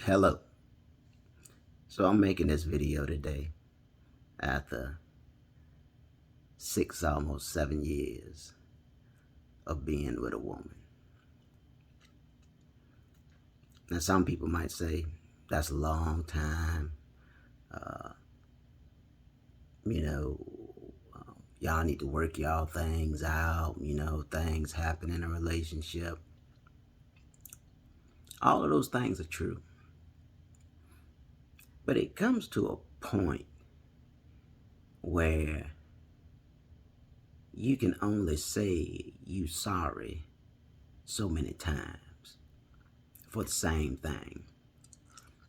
Hello. So I'm making this video today after almost 7 years of being with a woman. Now, some people might say that's a long time. Uh, you know, y'all need to work y'all things out. Things happen in a relationship. All of those things are true. But it comes to a point where you can only say you sorry so many times for the same thing.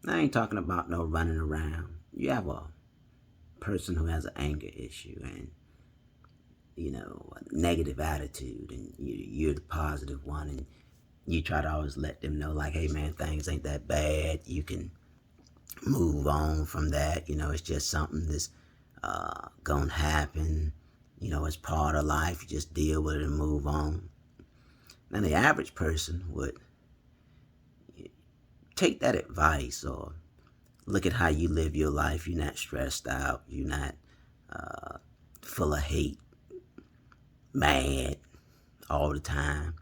I ain't talking about no running around. You have a person who has an anger issue and, a negative attitude, and you're the positive one, and you try to always let them know, like, hey man, things ain't that bad. You can move on from that. It's just something that's gonna happen. It's part of life. You just deal with it and move on. Now, the average person would take that advice or look at how you live your life. You're not stressed out. You're not full of hate, mad all the time.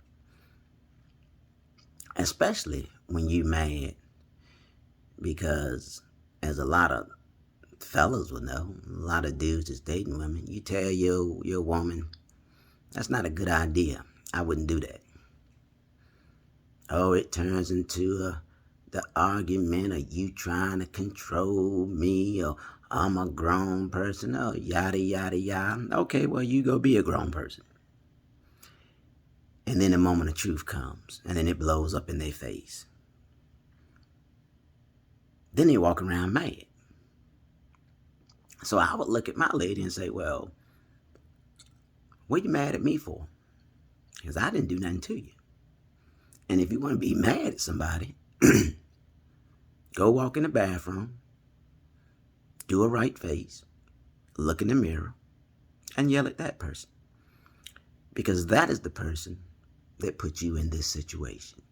Especially when you're mad, because as a lot of fellas will know, a lot of dudes that's dating women, you tell your woman, that's not a good idea. I wouldn't do that. Oh, it turns into the argument of you trying to control me, or I'm a grown person, or yada, yada, yada. Okay, well, you go be a grown person. And then the moment of truth comes, and then it blows up in their face. Then they walk around mad. So I would look at my lady and say, well, what are you mad at me for? Because I didn't do nothing to you. And if you want to be mad at somebody, go walk in the bathroom, do a right face, look in the mirror, and yell at that person. Because that is the person that put you in this situation.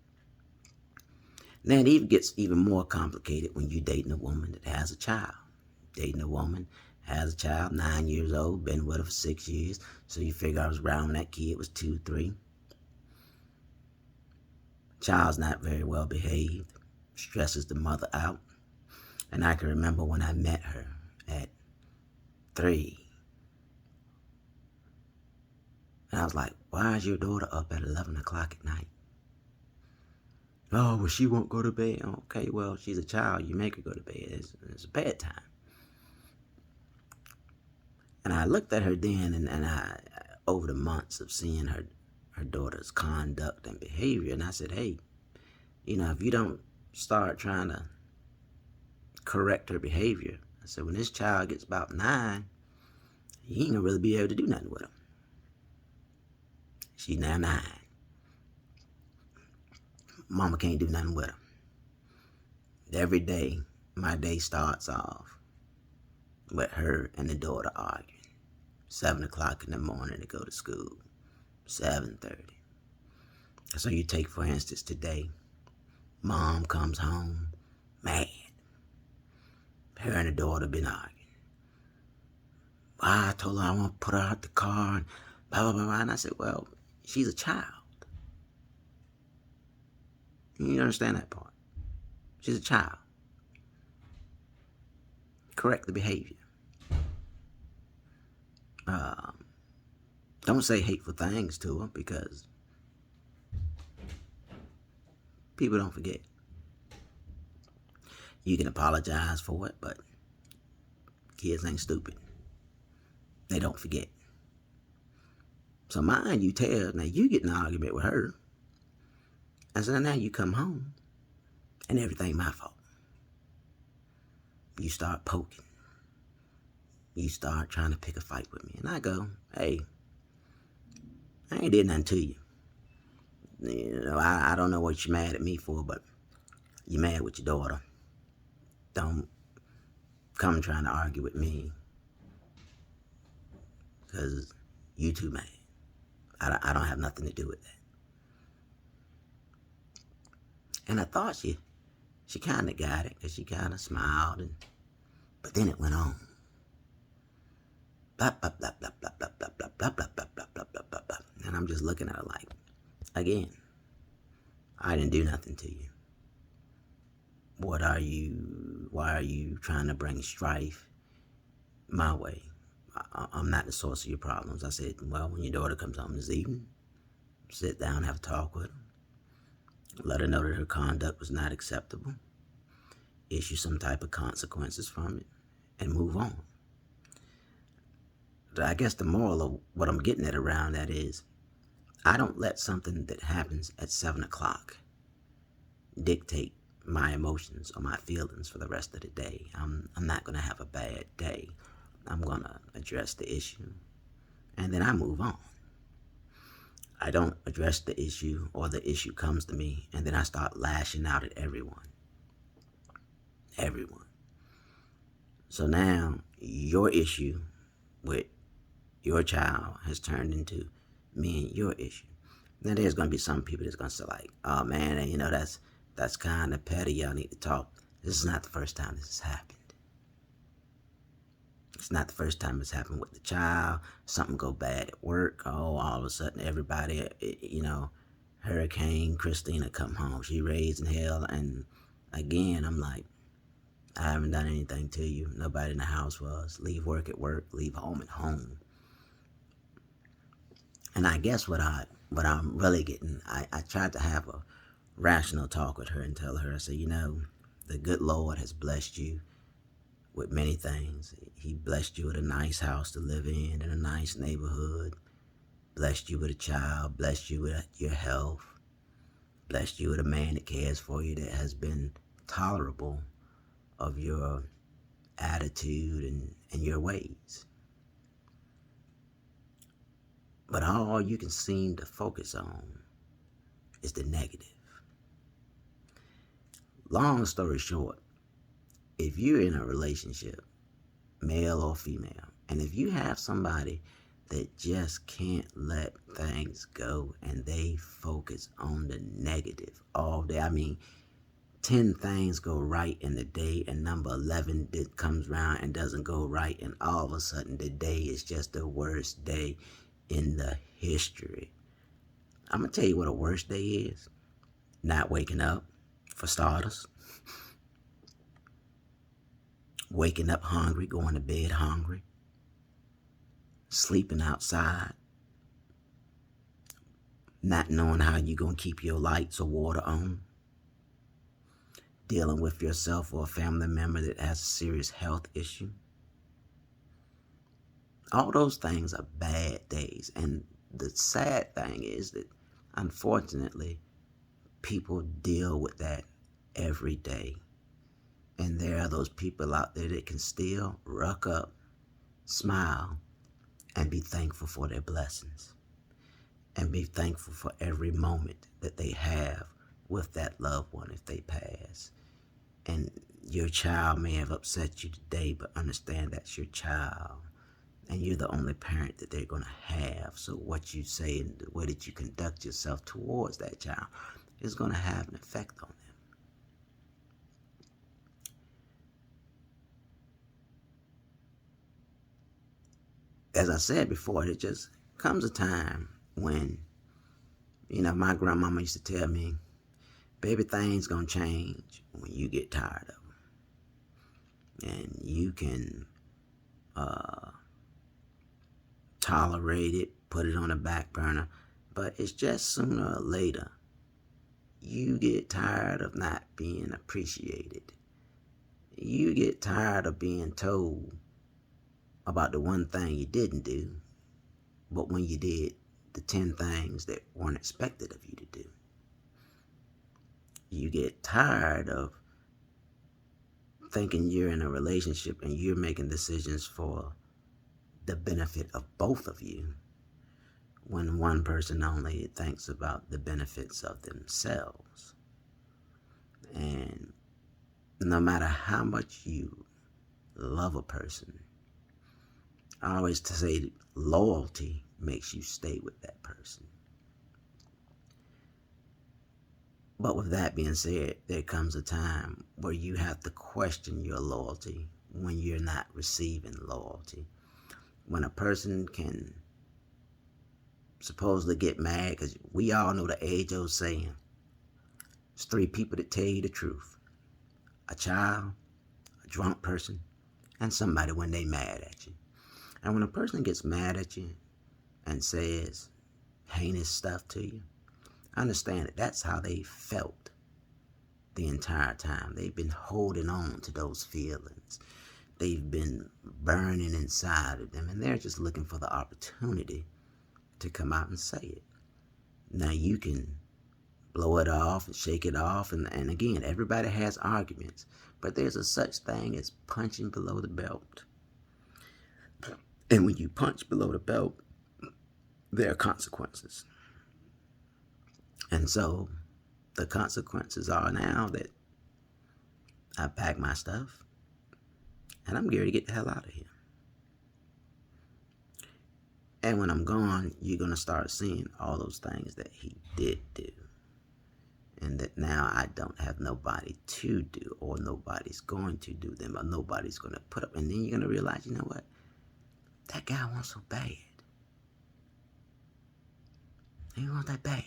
Now, it even gets even more complicated when you're dating a woman that has a child. Dating a woman, has a child, 9 years old, been with her for 6 years. So you figure I was around when that kid was 2, 3. Child's not very well behaved, stresses the mother out. And I can remember when I met her at 3. And I was like, why is your daughter up at 11 o'clock at night? Oh, well, she won't go to bed. Okay, well, she's a child. You make her go to bed. It's bedtime. And I looked at her then, and I, over the months of seeing her daughter's conduct and behavior, and I said, hey, if you don't start trying to correct her behavior, I said, when this child gets about 9, you ain't gonna really be able to do nothing with her. She's now 9. Mama can't do nothing with her. Every day, my day starts off with her and the daughter arguing. 7 o'clock in the morning to go to school. 7:30. So you take, for instance, today, mom comes home mad. Her and the daughter been arguing. I told her I want to put her out the car and blah, blah, blah, blah. And I said, well, she's a child. You understand that part? She's a child. Correct the behavior. Don't say hateful things to her, because people don't forget. You can apologize for it, but kids ain't stupid. They don't forget. So mind you tell, now you get in an argument with her, and so now you come home, and everything my fault. You start poking. You start trying to pick a fight with me. And I go, hey, I ain't did nothing to you. I don't know what you're mad at me for, but you're mad with your daughter. Don't come trying to argue with me, because you too mad. I don't have nothing to do with that. And I thought she She kind of got it because she kind of smiled, but then it went on. Blah, blah, blah, blah, blah, blah, blah, blah, blah, blah, blah, blah, blah, blah, blah, blah. And I'm just looking at her like, again, I didn't do nothing to you. Why are you trying to bring strife my way? I'm not the source of your problems. I said, well, when your daughter comes home this evening, sit down, have a talk with her. Let her know that her conduct was not acceptable. Issue some type of consequences from it and move on. I guess the moral of what I'm getting at around that is I don't let something that happens at 7 o'clock dictate my emotions or my feelings for the rest of the day. I'm not going to have a bad day. I'm going to address the issue and then I move on. I don't address the issue or the issue comes to me and then I start lashing out at everyone. Everyone. So now your issue with your child has turned into me and your issue. Now there's going to be some people that's going to say like, oh man, you know, that's kind of petty. Y'all need to talk. This is not the first time this has happened. It's not the first time it's happened with the child. Something go bad at work. Oh, all of a sudden everybody, you know, Hurricane Christina come home. She raised in hell. And again, I'm like, I haven't done anything to you. Nobody in the house was. Leave work at work. Leave home at home. And I guess what I'm really getting, I tried to have a rational talk with her and tell her, I said, you know, the good Lord has blessed you with many things. He blessed you with a nice house to live in a nice neighborhood, blessed you with a child, blessed you with your health, blessed you with a man that cares for you, that has been tolerable of your attitude and your ways. But all you can seem to focus on is the negative. Long story short, if you're in a relationship, male or female, and if you have somebody that just can't let things go and they focus on the negative all day, I mean, 10 things go right in the day and number 11 comes around and doesn't go right, and all of a sudden the day is just the worst day in the history. I'm going to tell you what a worst day is. Not waking up, for starters. Waking up hungry, going to bed hungry. Sleeping outside. Not knowing how you're going to keep your lights or water on. Dealing with yourself or a family member that has a serious health issue. All those things are bad days. And the sad thing is that, unfortunately, people deal with that every day. And there are those people out there that can still ruck up, smile, and be thankful for their blessings. And be thankful for every moment that they have with that loved one if they pass. And your child may have upset you today, but understand that's your child. And you're the only parent that they're going to have. So what you say and the way that you conduct yourself towards that child is going to have an effect on them. As I said before, it just comes a time when, you know, my grandmama used to tell me, baby, things gonna change when you get tired of them. And you can tolerate it, put it on the back burner, but it's just sooner or later you get tired of not being appreciated. You get tired of being told about the one thing you didn't do, but when you did, the 10 things that weren't expected of you to do. You get tired of thinking you're in a relationship and you're making decisions for the benefit of both of you, when one person only thinks about the benefits of themselves. And no matter how much you love a person, I always say loyalty makes you stay with that person. But with that being said, there comes a time where you have to question your loyalty when you're not receiving loyalty. When a person can supposedly get mad, because we all know the age-old saying, it's three people that tell you the truth: a child, a drunk person, and somebody when they mad at you. And when a person gets mad at you and says heinous stuff to you, understand that that's how they felt the entire time. They've been holding on to those feelings. They've been burning inside of them, and they're just looking for the opportunity to come out and say it. Now you can blow it off and shake it off, and again, everybody has arguments, but there's a such thing as punching below the belt. And when you punch below the belt, there are consequences. And so the consequences are now that I pack my stuff and I'm geared to get the hell out of here. And when I'm gone, you're going to start seeing all those things that he did do. And that now I don't have nobody to do, or nobody's going to do them, or nobody's going to put up. And then you're going to realize, you know what? That guy wants so bad. He wants that bad.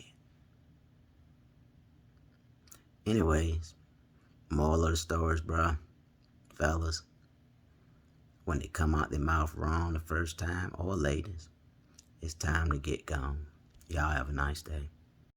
Anyways, moral of the stories, bro, fellas, when they come out their mouth wrong the first time, or ladies, it's time to get gone. Y'all have a nice day.